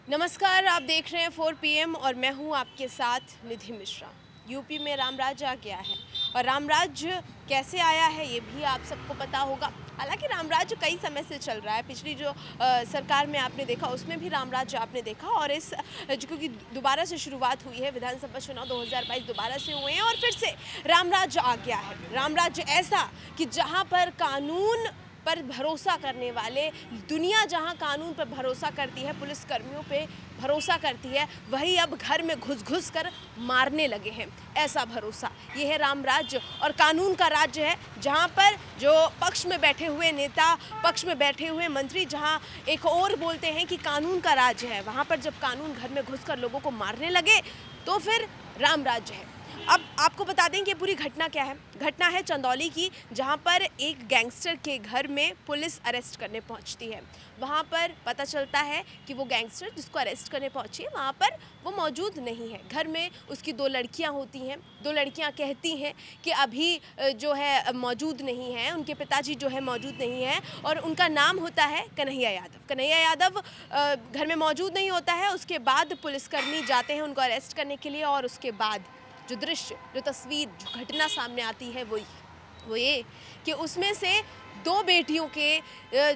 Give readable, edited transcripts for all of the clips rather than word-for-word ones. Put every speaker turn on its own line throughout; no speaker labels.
नमस्कार, आप देख रहे हैं 4 PM और मैं हूं आपके साथ निधि मिश्रा। यूपी में रामराज आ गया है और रामराज कैसे आया है ये भी आप सबको पता होगा। हालांकि रामराज कई समय से चल रहा है, पिछली जो सरकार में आपने देखा उसमें भी रामराज आपने देखा और इस क्योंकि दोबारा से शुरुआत हुई है, विधानसभा चुनाव 2022 दोबारा से हुए हैं और फिर से रामराज आ गया है। रामराज ऐसा कि जहां पर कानून पर भरोसा करने वाले, दुनिया जहां कानून पर भरोसा करती है, पुलिस कर्मियों पे भरोसा करती है, वही अब घर में घुस कर मारने लगे हैं। ऐसा भरोसा, ये है रामराज और कानून का राज्य है, जहां पर जो पक्ष में बैठे हुए नेता, पक्ष में बैठे हुए मंत्री जहां एक और बोलते हैं कि कानून का राज्य है, वहां पर जब कानून घर में घुसकर लोगों को मारने लगे तो फिर रामराज है। अब आपको बता दें कि पूरी घटना क्या है। घटना है चंदौली की, जहां पर एक गैंगस्टर के घर में पुलिस अरेस्ट करने पहुंचती है। वहां पर पता चलता है कि वो गैंगस्टर जिसको अरेस्ट करने पहुंची है वहां पर वो मौजूद नहीं है। घर में उसकी 2 लड़कियां होती हैं। 2 लड़कियां कहती हैं कि अभी जो है मौजूद नहीं है, उनके पिताजी जो है मौजूद नहीं है और उनका नाम होता है कन्हैया यादव। कन्हैया यादव घर में मौजूद नहीं होता है। उसके बाद पुलिसकर्मी जाते हैं उनको अरेस्ट करने के लिए और उसके बाद जो दृश्य, जो तस्वीर, जो घटना सामने आती है वो ये कि उसमें से 2 बेटियों के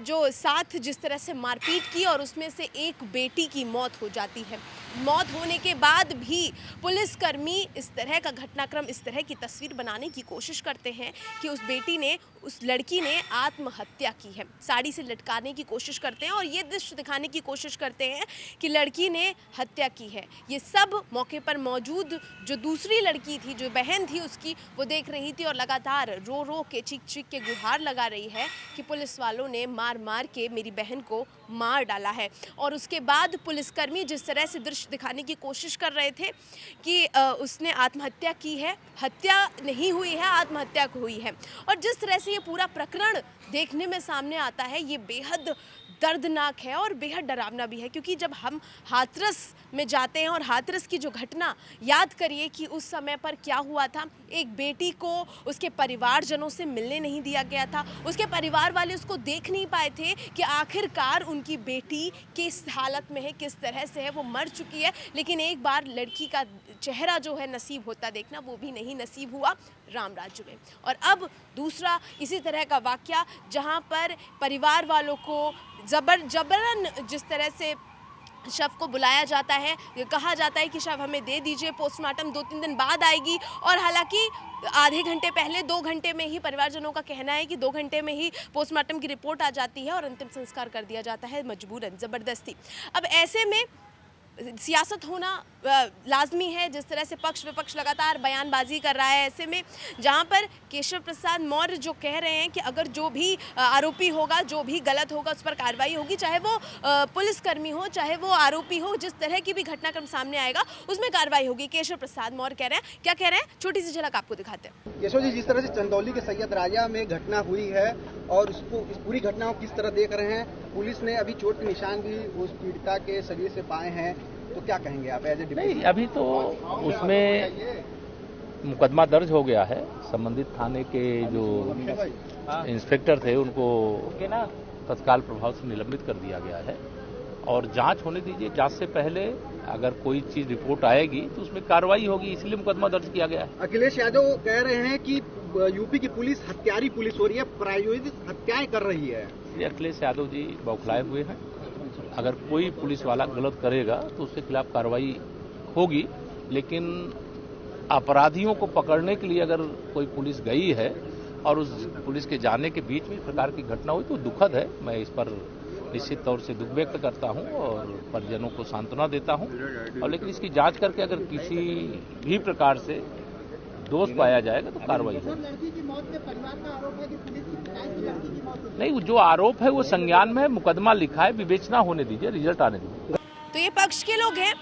जो साथ जिस तरह से मारपीट की और उसमें से एक बेटी की मौत हो जाती है। मौत होने के बाद भी पुलिसकर्मी इस तरह का घटनाक्रम, इस तरह की तस्वीर बनाने की कोशिश करते हैं कि उस लड़की ने आत्महत्या की है। साड़ी से लटकाने की कोशिश करते हैं और ये दृश्य दिखाने की कोशिश करते हैं कि लड़की ने हत्या की है। ये सब मौके पर मौजूद जो दूसरी लड़की थी, जो बहन थी उसकी, वो देख रही थी और लगातार रो रो के, चीख चीख के गुहार लगा रही है कि पुलिस वालों ने मार मार के मेरी बहन को मार डाला है। और उसके बाद पुलिसकर्मी जिस तरह से दृश्य दिखाने की कोशिश कर रहे थे कि उसने आत्महत्या की है, हत्या नहीं हुई है, आत्महत्या हुई है। और जिस तरह से ये पूरा प्रकरण देखने में सामने आता है, ये बेहद दर्दनाक है और बेहद डरावना भी है। क्योंकि जब हम हाथरस में जाते हैं और हाथरस की जो घटना याद करिए कि उस समय पर क्या हुआ था। एक बेटी को उसके परिवारजनों से मिलने नहीं दिया गया था, उसके परिवार वाले उसको देख नहीं पाए थे कि आखिरकार उनकी बेटी किस हालत में है, किस तरह से है, वो मर चुकी है। लेकिन एक बार लड़की का चेहरा जो है नसीब होता देखना, वो भी नहीं नसीब हुआ रामराज में। और अब दूसरा इसी तरह का वाकया, जहां पर परिवार वालों को जबरन जिस तरह से शव को बुलाया जाता है, कहा जाता है कि शव हमें दे दीजिए, पोस्टमार्टम 2-3 दिन बाद आएगी। और हालांकि आधे घंटे पहले, 2 घंटे में ही, परिवारजनों का कहना है कि 2 घंटे में ही पोस्टमार्टम की रिपोर्ट आ जाती है और अंतिम संस्कार कर दिया जाता है मजबूरन, ज़बरदस्ती। अब ऐसे में सियासत होना लाजमी है। जिस तरह से पक्ष विपक्ष लगातार बयानबाजी कर रहा है, ऐसे में जहां पर केशव प्रसाद मौर्य जो कह रहे हैं कि अगर जो भी आरोपी होगा, जो भी गलत होगा, उस पर कार्रवाई होगी, चाहे वो पुलिसकर्मी हो, चाहे वो आरोपी हो, जिस तरह की भी घटनाक्रम सामने आएगा उसमें कार्रवाई होगी। केशव प्रसाद मौर्य कह रहे हैं। क्या कह रहे हैं, छोटी सी झलक आपको दिखाते हैं।
केशव जी, जिस तरह से चंदौली के सैयद राजा में घटना हुई है और इस पूरी घटना को किस तरह देख रहे हैं, पुलिस ने अभी चोट के निशान भी उस पीड़िता के शरीर से पाए हैं, तो क्या कहेंगे आप एज ए डिप्टी?
नहीं, अभी तो उसमें मुकदमा दर्ज हो गया है। संबंधित थाने के जो इंस्पेक्टर थे उनको तत्काल प्रभाव से निलंबित कर दिया गया है और जांच होने दीजिए। जांच से पहले अगर कोई चीज रिपोर्ट आएगी तो उसमें कार्रवाई होगी, इसलिए मुकदमा दर्ज किया गया है।
अखिलेश यादव कह रहे हैं कि यूपी की पुलिस हत्यारी पुलिस हो रही है, प्रायोजित हत्याएं कर रही है।
ये अखिलेश यादव जी बौखलाए हुए हैं। अगर कोई पुलिस वाला गलत करेगा तो उसके खिलाफ कार्रवाई होगी, लेकिन अपराधियों को पकड़ने के लिए अगर कोई पुलिस गई है और उस पुलिस के जाने के बीच में इस प्रकार की घटना हुई तो दुखद है। मैं इस पर निश्चित तौर से दुख व्यक्त करता हूं और परिजनों को सांत्वना देता हूं। और लेकिन इसकी जांच करके अगर किसी भी प्रकार से दोष पाया जाएगा तो कार्रवाई होगी।
लड़की की मौत पे परिवार का आरोप है कि पुलिस की पिटाई की लड़की की मौत।
नहीं, जो आरोप है वो संज्ञान में है, मुकदमा लिखा है, विवेचना होने दीजिए, रिजल्ट आने दीजिए।
तो ये पक्ष के लोग हैं।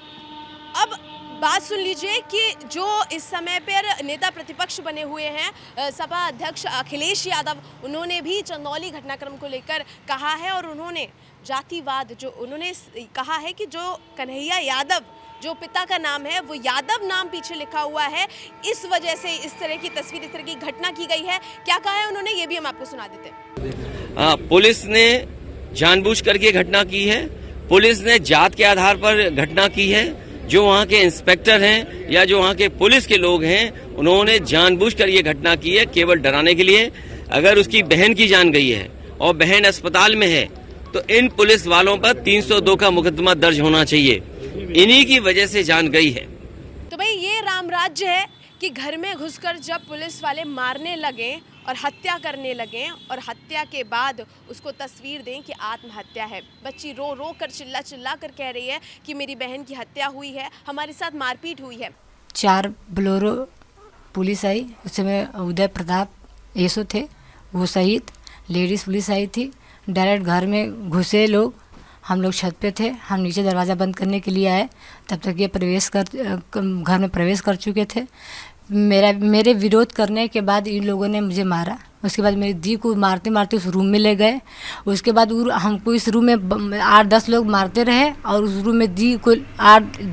अब बात सुन लीजिए कि जो इस समय पर नेता प्रतिपक्ष बने हुए हैं, सपा अध्यक्ष अखिलेश यादव, उन्होंने भी चंदौली घटनाक्रम को लेकर कहा है और उन्होंने जातिवाद, जो उन्होंने कहा है कि जो कन्हैया यादव, जो पिता का नाम है वो यादव नाम पीछे लिखा हुआ है, इस वजह से इस तरह की तस्वीर, इस तरह की घटना की गई है। क्या कहा है उन्होंने, ये भी हम आपको सुना देते हैं।
पुलिस ने जानबूझ करके घटना की है पुलिस ने जात के आधार पर घटना की है। जो वहाँ के इंस्पेक्टर हैं या जो वहाँ के पुलिस के लोग हैं, उन्होंने जानबूझकर ये घटना की है केवल डराने के लिए। अगर उसकी बहन की जान गई है और बहन अस्पताल में है तो इन पुलिस वालों पर 302 का मुकदमा दर्ज होना चाहिए। इन्हीं की वजह से जान गई है।
तो भाई ये राम राज्य है कि घर में घुसकर जब पुलिस वाले मारने लगे और हत्या करने लगे और हत्या के बाद उसको तस्वीर दें कि आत्महत्या है। बच्ची रो रो कर चिल्ला चिल्ला कर कह रही है कि मेरी बहन की हत्या हुई है, हमारे साथ मारपीट हुई है।
4 बोलेरो पुलिस आई, उसमें उदय प्रताप येसो थे, वो सहित लेडीज़ पुलिस आई थी। डायरेक्ट घर में घुसे लोग, हम लोग छत पे थे, हम नीचे दरवाज़ा बंद करने के लिए आए, तब तक ये घर में प्रवेश कर चुके थे। मेरे विरोध करने के बाद इन लोगों ने मुझे मारा। उसके बाद मेरी दी को मारते मारते उस रूम में ले गए। उसके बाद हमको इस रूम में 8-10 लोग मारते रहे और उस रूम में दी को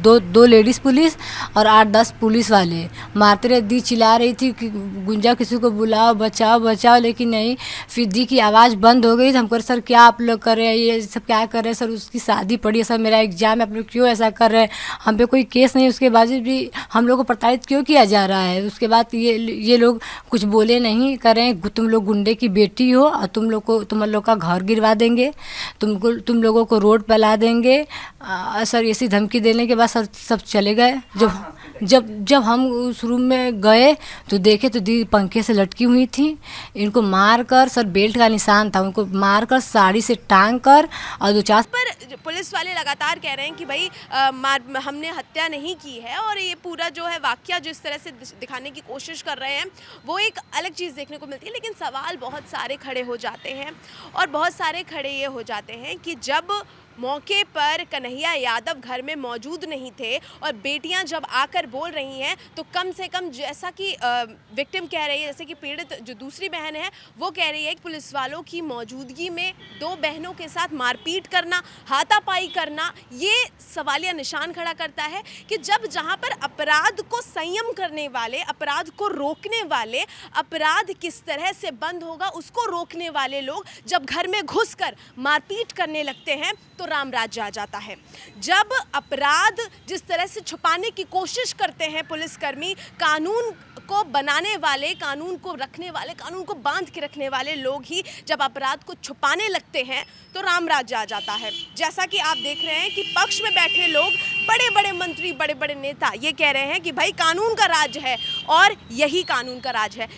2 लेडीज़ पुलिस और 8-10 पुलिस वाले मारते रहे। दी चिल्ला रही थी कि गुंजा किसी को बुलाओ, बचाओ बचाओ, लेकिन नहीं। फिर दी की आवाज़ बंद हो गई तो हम कह रहे सर क्या आप लोग कर रहे हैं, ये सब क्या कर रहे हैं सर, उसकी शादी पड़ी है सर, मेरा एग्जाम है, आप लोग क्यों ऐसा कर रहे हैं, हम पे कोई केस नहीं, उसके बावजूद भी हम लोग को प्रताड़ित क्यों किया जा रहा है। उसके बाद ये लोग कुछ बोले नहीं, कर रहे हैं तुम लोग गुंडे की बेटी हो और तुम लोग का घर गिरवा देंगे, तुम लोगों को रोड पे ला देंगे। सर ऐसी धमकी देने के बाद सर सब चले गए। जब हम उस रूम में गए तो देखे तो दी पंखे से लटकी हुई थी। इनको मारकर, सर बेल्ट का निशान था, उनको मारकर साड़ी से टांग कर और 2-4
पर पुलिस वाले लगातार कह रहे हैं कि भाई हमने हत्या नहीं की है और ये पूरा जो है वाकया जिस तरह से दिखाने की कोशिश कर रहे हैं वो एक अलग चीज़ देखने को मिलती है। लेकिन सवाल बहुत सारे खड़े हो जाते हैं और बहुत सारे खड़े ये हो जाते हैं कि जब मौके पर कन्हैया यादव घर में मौजूद नहीं थे और बेटियां जब आकर बोल रही हैं तो कम से कम जैसा कि विक्टिम कह रही है, जैसे कि पीड़ित जो दूसरी बहन है वो कह रही है कि पुलिस वालों की मौजूदगी में 2 बहनों के साथ मारपीट करना, हाथापाई करना, ये सवालिया निशान खड़ा करता है कि जब जहां पर अपराध को संयम करने वाले, अपराध को रोकने वाले, अपराध किस तरह से बंद होगा उसको रोकने वाले लोग जब घर में घुसकर मारपीट करने लगते हैं तो राम राज्य आ जाता है। जब अपराध जिस तरह से छुपाने की कोशिश करते हैं पुलिसकर्मी, कानून को बनाने वाले, कानून को रखने वाले, कानून को बांध के रखने वाले लोग ही जब अपराध को छुपाने लगते हैं तो राम राज्य आ जाता है। जैसा कि आप देख रहे हैं कि पक्ष में बैठे लोग, बड़े बड़े मंत्री, बड़े बड़े नेता ये कह रहे हैं कि भाई कानून का राज है और यही कानून का राज है।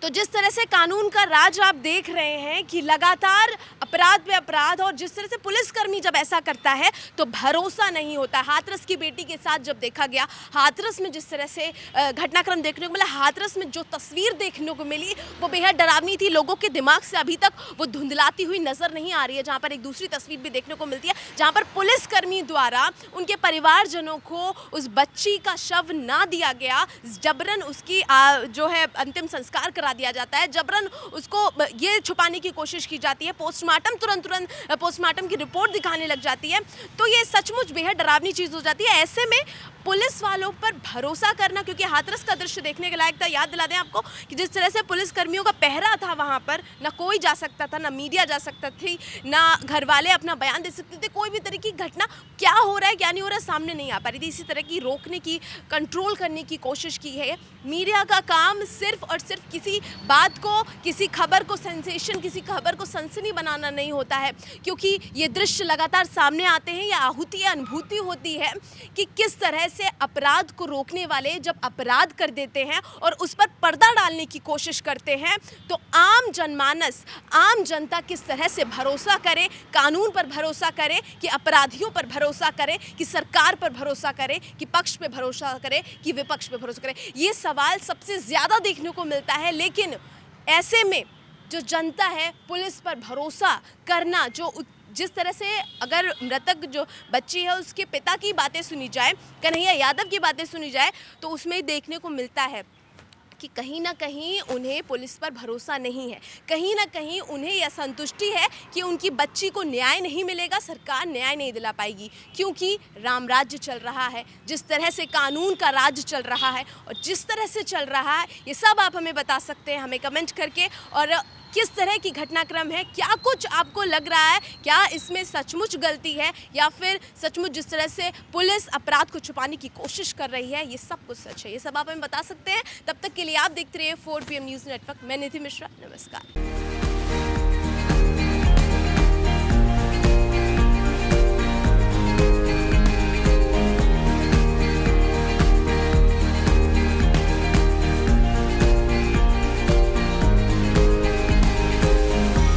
तो जिस तरह से कानून का राज आप देख रहे हैं कि लगातार अपराध पे अपराध, और जिस तरह से पुलिसकर्मी जब ऐसा करता है तो भरोसा नहीं होता। हाथरस की बेटी के साथ जब देखा गया, हाथरस में जिस तरह से घटनाक्रम देखने को मिला, हाथरस में जो तस्वीर देखने को मिली वो बेहद डरावनी थी। लोगों के दिमाग से अभी तक वो धुंधलाती हुई नज़र नहीं आ रही है। जहाँ पर एक दूसरी तस्वीर भी देखने को मिलती है जहाँ पर पुलिसकर्मी द्वारा उनके परिवारजनों को उस बच्ची का शव ना दिया गया, जबरन उसकी जो है अंतिम संस्कार करा दिया जाता है, जबरन उसको ये छुपाने की कोशिश की जाती है, पोस्टमार्टम तुरंत पोस्टमार्टम की रिपोर्ट दिखाने लग जाती है। तो ये सचमुच बेहद डरावनी चीज़ हो जाती है। ऐसे में पुलिस वालों पर भरोसा करना, क्योंकि हाथरस का दृश्य देखने के लायक था। याद दिला दें आपको कि जिस तरह से पुलिस कर्मियों का पहरा था, वहाँ पर ना कोई जा सकता था, ना मीडिया जा सकता थी, ना घर वाले अपना बयान दे सकते थे। कोई भी तरह की घटना क्या हो रहा है क्या नहीं हो रहा है सामने नहीं आ पा रही थी। इसी तरह की रोकने की, कंट्रोल करने की कोशिश की है। मीडिया का काम सिर्फ और सिर्फ किसी बात को, किसी खबर को सेंसेशन, किसी खबर को सनसनी बनाना नहीं होता है, क्योंकि ये दृश्य लगातार सामने आते हैं। या आहूति या अनुभूति होती है कि किस तरह से अपराध को रोकने वाले जब अपराध कर देते हैं और उस पर पर्दा डालने की कोशिश करते हैं तो आम जनमानस, आम जनता किस तरह से भरोसा करे, कानून पर भरोसा करे, कि अपराधियों पर भरोसा करे, कि सरकार पर भरोसा करे, कि पक्ष पे भरोसा करे, कि विपक्ष पे भरोसा करे। ये सवाल सबसे ज़्यादा देखने को मिलता है। लेकिन ऐसे में जो जनता है, पुलिस पर भरोसा करना, जिस तरह से अगर मृतक जो बच्ची है उसके पिता की बातें सुनी जाए, कन्हैया यादव की बातें सुनी जाए, तो उसमें देखने को मिलता है कि कहीं ना कहीं उन्हें पुलिस पर भरोसा नहीं है। कहीं ना कहीं उन्हें यह संतुष्टि है कि उनकी बच्ची को न्याय नहीं मिलेगा, सरकार न्याय नहीं दिला पाएगी, क्योंकि राम राज्य चल रहा है। जिस तरह से कानून का राज चल रहा है और जिस तरह से चल रहा है, ये सब आप हमें बता सकते हैं, हमें कमेंट करके। और किस तरह की घटनाक्रम है, क्या कुछ आपको लग रहा है, क्या इसमें सचमुच गलती है या फिर सचमुच जिस तरह से पुलिस अपराध को छुपाने की कोशिश कर रही है, ये सब कुछ सच है, ये सब आप हमें बता सकते हैं। तब तक के लिए आप देखते रहिए 4 PM न्यूज़ नेटवर्क। मैं निधि मिश्रा, नमस्कार।